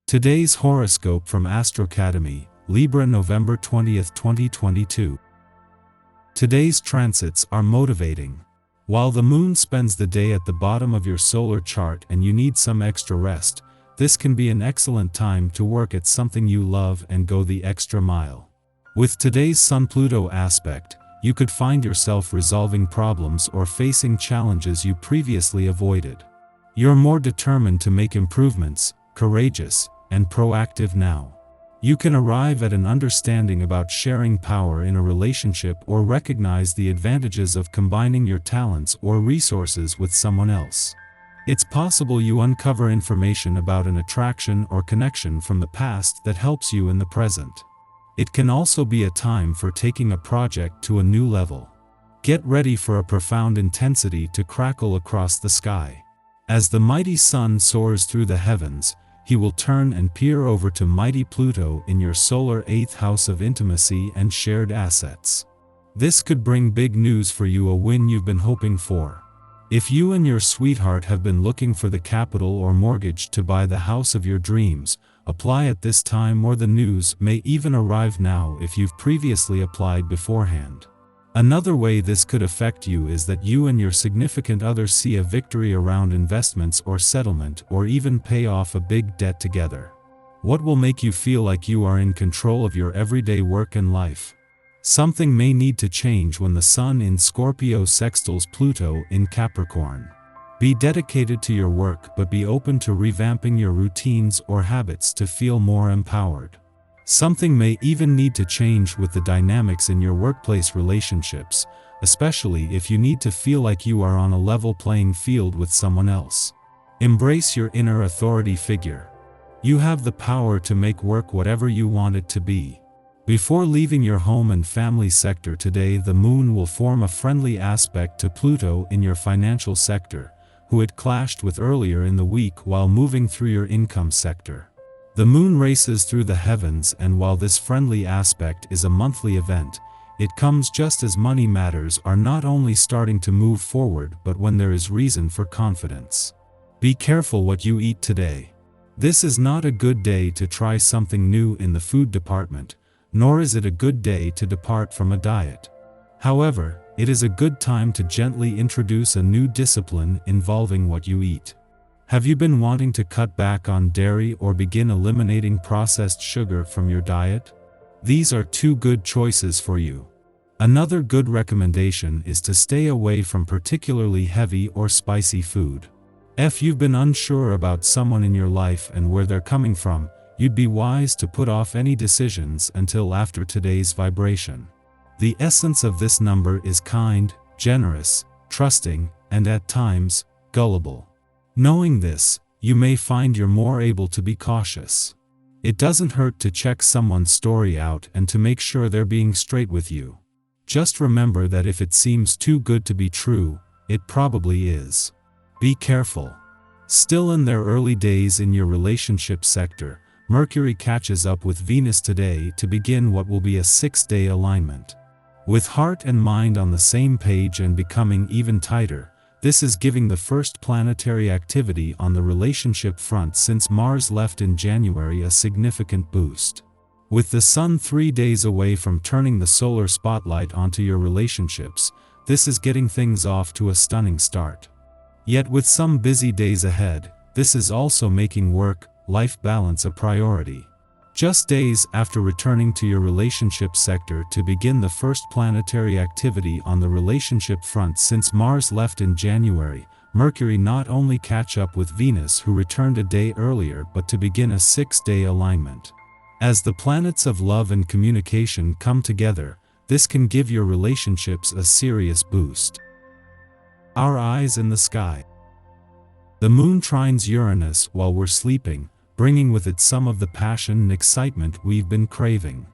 Today's horoscope from Astrocademy, Libra November 20th, 2022. Today's transits are motivating. While the moon spends the day at the bottom of your solar chart and you need some extra rest, this can be an excellent time to work at something you love and go the extra mile. With today's Sun-Pluto aspect, you could find yourself resolving problems or facing challenges you previously avoided. You're more determined to make improvements, courageous, and proactive now. You can arrive at an understanding about sharing power in a relationship or recognize the advantages of combining your talents or resources with someone else. It's possible you uncover information about an attraction or connection from the past that helps you in the present. It can also be a time for taking a project to a new level. Get ready for a profound intensity to crackle across the sky. As the mighty sun soars through the heavens, he will turn and peer over to mighty Pluto in your solar 8th house of intimacy and shared assets. This could bring big news for you, a win you've been hoping for. If you and your sweetheart have been looking for the capital or mortgage to buy the house of your dreams, apply at this time, or the news may even arrive now if you've previously applied beforehand. Another way this could affect you is that you and your significant other see a victory around investments or settlement, or even pay off a big debt together. What will make you feel like you are in control of your everyday work and life? Something may need to change when the Sun in Scorpio sextiles Pluto in Capricorn. Be dedicated to your work, but be open to revamping your routines or habits to feel more empowered. Something may even need to change with the dynamics in your workplace relationships, especially if you need to feel like you are on a level playing field with someone else. Embrace your inner authority figure. You have the power to make work whatever you want it to be. Before leaving your home and family sector today, the moon will form a friendly aspect to Pluto in your financial sector, who it clashed with earlier in the week while moving through your income sector. The moon races through the heavens, and while this friendly aspect is a monthly event, it comes just as money matters are not only starting to move forward but when there is reason for confidence. Be careful what you eat today. This is not a good day to try something new in the food department, nor is it a good day to depart from a diet. However, it is a good time to gently introduce a new discipline involving what you eat. Have you been wanting to cut back on dairy or begin eliminating processed sugar from your diet? These are two good choices for you. Another good recommendation is to stay away from particularly heavy or spicy food. If you've been unsure about someone in your life and where they're coming from, you'd be wise to put off any decisions until after today's vibration. The essence of this number is kind, generous, trusting, and at times, gullible. Knowing this, you may find you're more able to be cautious. It doesn't hurt to check someone's story out and to make sure they're being straight with you. Just remember that if it seems too good to be true, it probably is. Be careful. Still in their early days in your relationship sector, Mercury catches up with Venus today to begin what will be a 6-day alignment. With heart and mind on the same page and becoming even tighter, this is giving the first planetary activity on the relationship front since Mars left in January a significant boost. With the Sun 3 days away from turning the solar spotlight onto your relationships, this is getting things off to a stunning start. Yet with some busy days ahead, this is also making work-life balance a priority. Just days after returning to your relationship sector to begin the first planetary activity on the relationship front since Mars left in January, Mercury not only catch up with Venus, who returned a day earlier, but to begin a 6-day alignment. As the planets of love and communication come together, this can give your relationships a serious boost. Our eyes in the sky. The moon trines Uranus while we're sleeping, bringing with it some of the passion and excitement we've been craving.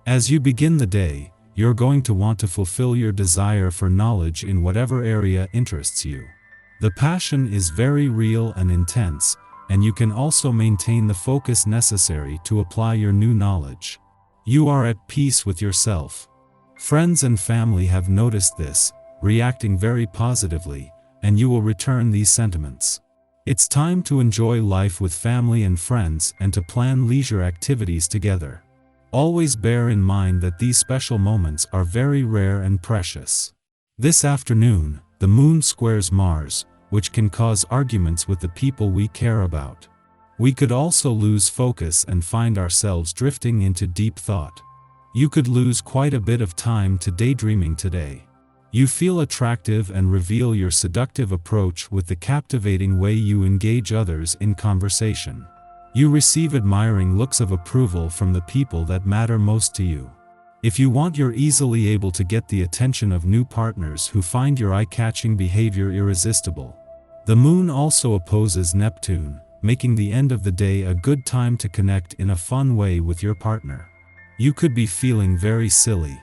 As you begin the day, you're going to want to fulfill your desire for knowledge in whatever area interests you. The passion is very real and intense, and you can also maintain the focus necessary to apply your new knowledge. You are at peace with yourself. Friends and family have noticed this, reacting very positively, and you will return these sentiments. It's time to enjoy life with family and friends and to plan leisure activities together. Always bear in mind that these special moments are very rare and precious. This afternoon, the moon squares Mars, which can cause arguments with the people we care about. We could also lose focus and find ourselves drifting into deep thought. You could lose quite a bit of time to daydreaming today. You feel attractive and reveal your seductive approach with the captivating way you engage others in conversation. You receive admiring looks of approval from the people that matter most to you. If you want, you're easily able to get the attention of new partners who find your eye-catching behavior irresistible. The moon also opposes Neptune, making the end of the day a good time to connect in a fun way with your partner. You could be feeling very silly.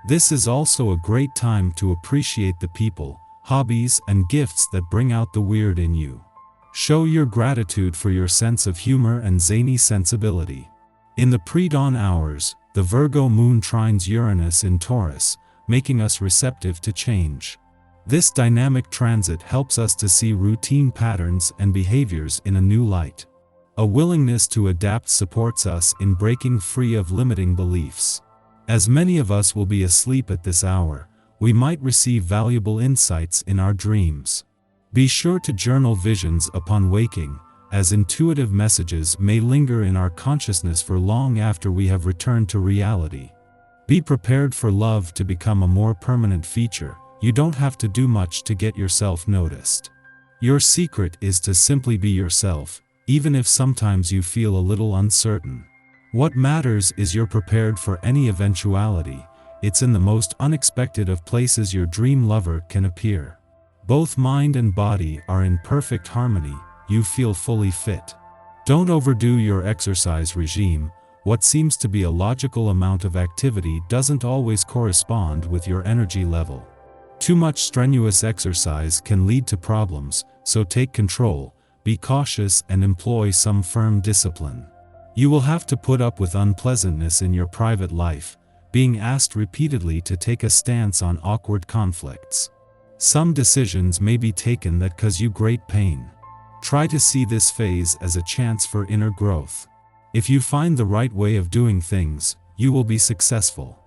This is also a great time to appreciate the people, hobbies, and gifts that bring out the weird in you. Show your gratitude for your sense of humor and zany sensibility. In the pre-dawn hours, the Virgo moon trines Uranus in Taurus, making us receptive to change. This dynamic transit helps us to see routine patterns and behaviors in a new light. A willingness to adapt supports us in breaking free of limiting beliefs. As many of us will be asleep at this hour, we might receive valuable insights in our dreams. Be sure to journal visions upon waking, as intuitive messages may linger in our consciousness for long after we have returned to reality. Be prepared for love to become a more permanent feature. You don't have to do much to get yourself noticed. Your secret is to simply be yourself, even if sometimes you feel a little uncertain. What matters is you're prepared for any eventuality. It's in the most unexpected of places your dream lover can appear. Both mind and body are in perfect harmony. You feel fully fit. Don't overdo your exercise regime. What seems to be a logical amount of activity doesn't always correspond with your energy level. Too much strenuous exercise can lead to problems, so take control, be cautious, and employ some firm discipline. You will have to put up with unpleasantness in your private life, being asked repeatedly to take a stance on awkward conflicts. Some decisions may be taken that cause you great pain. Try to see this phase as a chance for inner growth. If you find the right way of doing things, you will be successful.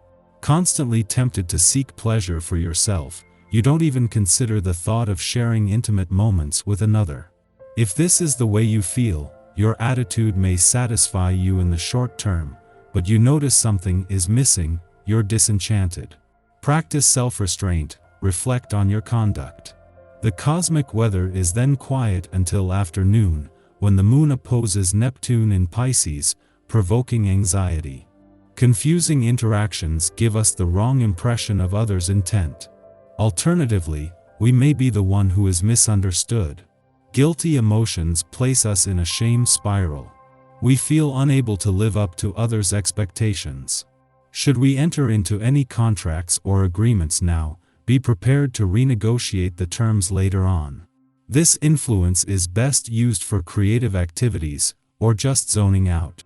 Constantly tempted to seek pleasure for yourself, you don't even consider the thought of sharing intimate moments with another. If this is the way you feel, your attitude may satisfy you in the short term, but you notice something is missing, you're disenchanted. Practice self-restraint, reflect on your conduct. The cosmic weather is then quiet until afternoon, when the moon opposes Neptune in Pisces, provoking anxiety. Confusing interactions give us the wrong impression of others' intent. Alternatively, we may be the one who is misunderstood. Guilty emotions place us in a shame spiral. We feel unable to live up to others' expectations. Should we enter into any contracts or agreements now, be prepared to renegotiate the terms later on. This influence is best used for creative activities, or just zoning out.